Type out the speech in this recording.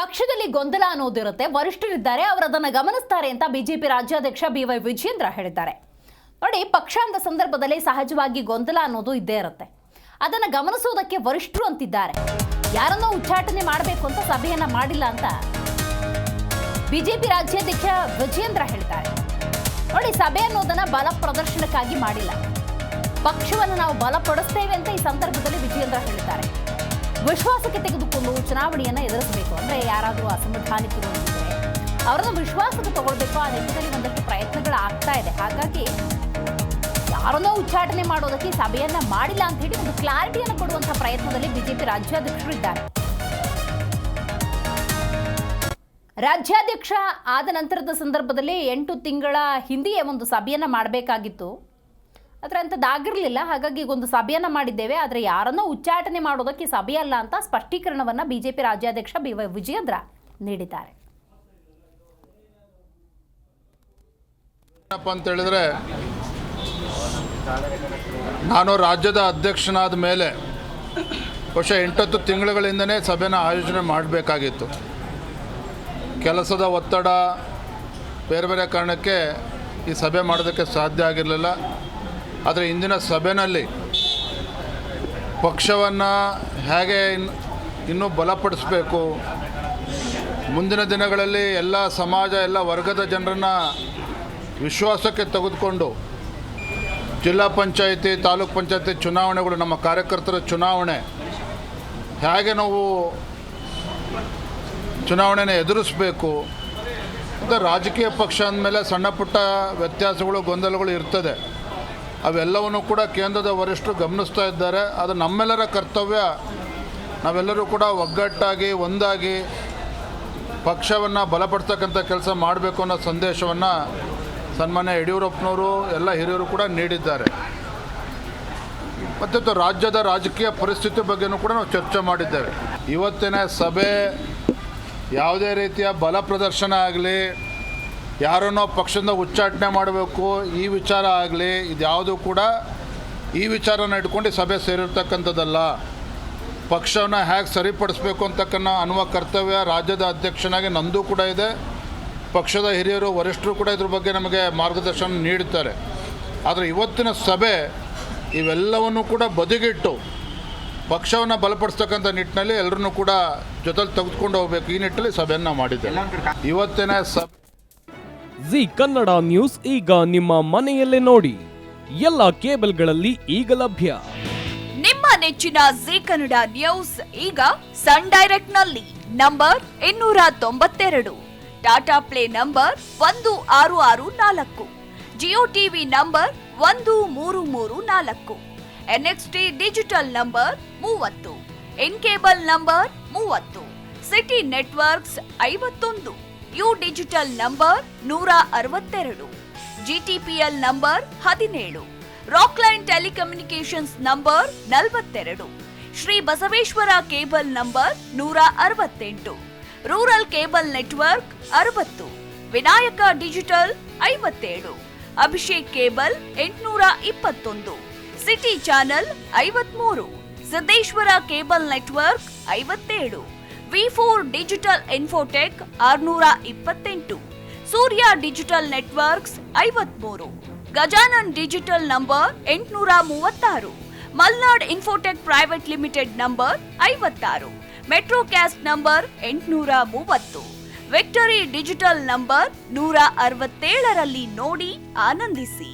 ಪಕ್ಷದಲ್ಲಿ ಗೊಂದಲ ಅನ್ನೋದಿರುತ್ತೆ, ವರಿಷ್ಠರಿದ್ದಾರೆ, ಅವರು ಅದನ್ನು ಗಮನಿಸ್ತಾರೆ ಅಂತ ಬಿಜೆಪಿ ರಾಜ್ಯಾಧ್ಯಕ್ಷ ಬಿವೈ ವಿಜಯೇಂದ್ರ ಹೇಳಿದ್ದಾರೆ. ನೋಡಿ, ಪಕ್ಷ ಅಂತ ಸಂದರ್ಭದಲ್ಲಿ ಸಹಜವಾಗಿ ಗೊಂದಲ ಅನ್ನೋದು ಇದ್ದೇ ಇರುತ್ತೆ. ಅದನ್ನು ಗಮನಿಸೋದಕ್ಕೆ ವರಿಷ್ಠರು ಅಂತಿದ್ದಾರೆ. ಯಾರನ್ನೋ ಉಚ್ಚಾಟನೆ ಮಾಡಬೇಕು ಅಂತ ಸಭೆಯನ್ನ ಮಾಡಿಲ್ಲ ಅಂತ ಬಿಜೆಪಿ ರಾಜ್ಯಾಧ್ಯಕ್ಷ ವಿಜಯೇಂದ್ರ ಹೇಳ್ತಾರೆ. ನೋಡಿ, ಸಭೆ ಅನ್ನೋದನ್ನ ಬಲ ಪ್ರದರ್ಶನಕ್ಕಾಗಿ ಮಾಡಿಲ್ಲ, ಪಕ್ಷವನ್ನು ನಾವು ಬಲಪಡಿಸ್ತೇವೆ ಅಂತ ಈ ಸಂದರ್ಭದಲ್ಲಿ ವಿಜಯೇಂದ್ರ ಹೇಳ್ತಾರೆ. ವಿಶ್ವಾಸಕ್ಕೆ ತೆಗೆದುಕೊಂಡು ಚುನಾವಣೆಯನ್ನು ಎದುರಿಸಬೇಕು. ಅಂದರೆ ಯಾರಾದರೂ ಅಸಮಾಧಾನಿತರು ಇದ್ದರೆ ಅವರನ್ನು ವಿಶ್ವಾಸಕ್ಕೆ ತಗೊಳ್ಬೇಕು. ಆ ನಿಟ್ಟಿನಲ್ಲಿ ಒಂದಷ್ಟು ಪ್ರಯತ್ನಗಳು ಆಗ್ತಾ ಇದೆ. ಹಾಗಾಗಿ ಯಾರನ್ನೋ ಉಚ್ಚಾಟನೆ ಮಾಡೋದಕ್ಕೆ ಸಭೆಯನ್ನ ಮಾಡಿಲ್ಲ ಅಂತ ಹೇಳಿ ಒಂದು ಕ್ಲಾರಿಟಿಯನ್ನು ಕೊಡುವಂತಹ ಪ್ರಯತ್ನದಲ್ಲಿ ಬಿಜೆಪಿ ರಾಜ್ಯಾಧ್ಯಕ್ಷರು ಇದ್ದಾರೆ. ರಾಜ್ಯಾಧ್ಯಕ್ಷ ಆದ ನಂತರದ ಸಂದರ್ಭದಲ್ಲಿ 8 ತಿಂಗಳ ಹಿಂದೆಯೇ ಒಂದು ಸಭೆಯನ್ನ ಮಾಡಬೇಕಾಗಿತ್ತು. ಆದರೆ ಅಂಥದ್ದಾಗಿರಲಿಲ್ಲ. ಹಾಗಾಗಿ ಒಂದು ಸಭೆಯನ್ನು ಮಾಡಿದ್ದೇವೆ, ಆದರೆ ಯಾರನ್ನೋ ಉಚ್ಚಾಟನೆ ಮಾಡೋದಕ್ಕೆ ಸಭೆಯಲ್ಲ ಅಂತ ಸ್ಪಷ್ಟೀಕರಣವನ್ನು ಬಿಜೆಪಿ ರಾಜ್ಯಾಧ್ಯಕ್ಷ ಬಿವೈ ವಿಜಯೇಂದ್ರ ನೀಡಿದ್ದಾರೆ. ಏನಪ್ಪ ಅಂತ ಹೇಳಿದ್ರೆ, ನಾನು ರಾಜ್ಯದ ಅಧ್ಯಕ್ಷನಾದ ಮೇಲೆ ಬಹುಶಃ 8 ತಿಂಗಳುಗಳಿಂದನೇ ಸಭೆನ ಆಯೋಜನೆ ಮಾಡಬೇಕಾಗಿತ್ತು. ಕೆಲಸದ ಒತ್ತಡ, ಬೇರೆ ಬೇರೆ ಕಾರಣಕ್ಕೆ ಈ ಸಭೆ ಮಾಡೋದಕ್ಕೆ ಸಾಧ್ಯ ಆಗಿರಲಿಲ್ಲ. ಆದರೆ ಇಂದಿನ ಸಭೆಯಲ್ಲಿ ಪಕ್ಷವನ್ನು ಹೇಗೆ ಇನ್ನೂ ಬಲಪಡಿಸಬೇಕು, ಮುಂದಿನ ದಿನಗಳಲ್ಲಿ ಎಲ್ಲ ಸಮಾಜ, ಎಲ್ಲ ವರ್ಗದ ಜನರನ್ನು ವಿಶ್ವಾಸಕ್ಕೆ ತೆಗೆದುಕೊಂಡು ಜಿಲ್ಲಾ ಪಂಚಾಯಿತಿ, ತಾಲೂಕು ಪಂಚಾಯಿತಿ ಚುನಾವಣೆಗಳು, ನಮ್ಮ ಕಾರ್ಯಕರ್ತರ ಚುನಾವಣೆ, ಹೇಗೆ ನಾವು ಚುನಾವಣೆನ ಎದುರಿಸಬೇಕು ಅಂತ ರಾಜಕೀಯ ಪಕ್ಷ ಅಂದಮೇಲೆ ಸಣ್ಣ ಪುಟ್ಟ ವ್ಯತ್ಯಾಸಗಳು, ಗೊಂದಲಗಳು ಇರ್ತದೆ. ಅವೆಲ್ಲವನ್ನೂ ಕೂಡ ಕೇಂದ್ರದ ವರಿಷ್ಠರು ಗಮನಿಸ್ತಾ ಇದ್ದಾರೆ. ಅದು ನಮ್ಮೆಲ್ಲರ ಕರ್ತವ್ಯ. ನಾವೆಲ್ಲರೂ ಕೂಡ ಒಗ್ಗಟ್ಟಾಗಿ, ಒಂದಾಗಿ ಪಕ್ಷವನ್ನು ಬಲಪಡಿಸ್ತಕ್ಕಂಥ ಕೆಲಸ ಮಾಡಬೇಕು ಅನ್ನೋ ಸಂದೇಶವನ್ನು ಸನ್ಮಾನ್ಯ ಯಡಿಯೂರಪ್ಪನವರು, ಎಲ್ಲ ಹಿರಿಯರು ಕೂಡ ನೀಡಿದ್ದಾರೆ. ಮತ್ತು ರಾಜ್ಯದ ರಾಜಕೀಯ ಪರಿಸ್ಥಿತಿ ಬಗ್ಗೆಯೂ ಕೂಡ ನಾವು ಚರ್ಚೆ ಮಾಡಿದ್ದೇವೆ. ಇವತ್ತಿನ ಸಭೆ ಯಾವುದೇ ರೀತಿಯ ಬಲ ಪ್ರದರ್ಶನ ಆಗಲಿ, ಯಾರನ್ನೋ ಪಕ್ಷದಿಂದ ಉಚ್ಚಾಟನೆ ಮಾಡಬೇಕು ಈ ವಿಚಾರ ಆಗಲಿ, ಇದ್ಯಾವುದೂ ಕೂಡ ಈ ವಿಚಾರನ ಇಟ್ಕೊಂಡು ಸಭೆ ಸೇರಿರ್ತಕ್ಕಂಥದ್ದಲ್ಲ. ಪಕ್ಷವನ್ನು ಹೇಗೆ ಸರಿಪಡಿಸಬೇಕು ಅನ್ನುವ ಕರ್ತವ್ಯ ರಾಜ್ಯದ ಅಧ್ಯಕ್ಷನಾಗಿ ನಂದು ಕೂಡ ಇದೆ. ಪಕ್ಷದ ಹಿರಿಯರು, ವರಿಷ್ಠರು ಕೂಡ ಇದ್ರ ಬಗ್ಗೆ ನಮಗೆ ಮಾರ್ಗದರ್ಶನ ನೀಡುತ್ತಾರೆ. ಆದರೆ ಇವತ್ತಿನ ಸಭೆ ಇವೆಲ್ಲವನ್ನೂ ಕೂಡ ಬದಿಗಿಟ್ಟು ಪಕ್ಷವನ್ನು ಬಲಪಡಿಸ್ತಕ್ಕಂಥ ನಿಟ್ಟಿನಲ್ಲಿ ಎಲ್ಲರನ್ನೂ ಕೂಡ ಜೊತೆಲಿ ತೆಗೆದುಕೊಂಡು ಹೋಗಬೇಕು, ಈ ನಿಟ್ಟಿನಲ್ಲಿ ಸಭೆಯನ್ನು ಮಾಡಿದ್ದೇವೆ. ಇವತ್ತಿನ ಸಭೆ ಜಿ ಕನ್ನಡ ನ್ಯೂಸ್ ಈಗ ನಿಮ್ಮ ಮನೆಯಲ್ಲೇ ನೋಡಿ. ಎಲ್ಲ ಕೇಬಲ್ಗಳಲ್ಲಿ ಈಗ ಲಭ್ಯ. ನಿಮ್ಮ ನೆಚ್ಚಿನ ಜಿ ಕನ್ನಡ ನ್ಯೂಸ್ ಈಗ ಸನ್ ಡೈರೆಕ್ಟ್ ನಲ್ಲಿ number 292, Tata Play number 1664, Jio TV number 1334, NXT digital number 30, In Cable number 30, city networks 51, U digital number 162, GTPL number 17, Rockline telecommunications number 42, Shri Basaveshwara cable number 168, rural cable network 60, Vinayaka digital 57, Abhishek cable 821, city channel 53, Siddeshwara cable network 57, ವಿ4 digital infotech 628, Surya digital networks 53, Gajanan digital number 836, Malnad infotech private limited number 56, Metrocast number 830, Victory digital number 167ರಲ್ಲಿ ನೋಡಿ ಆನಂದಿಸಿ.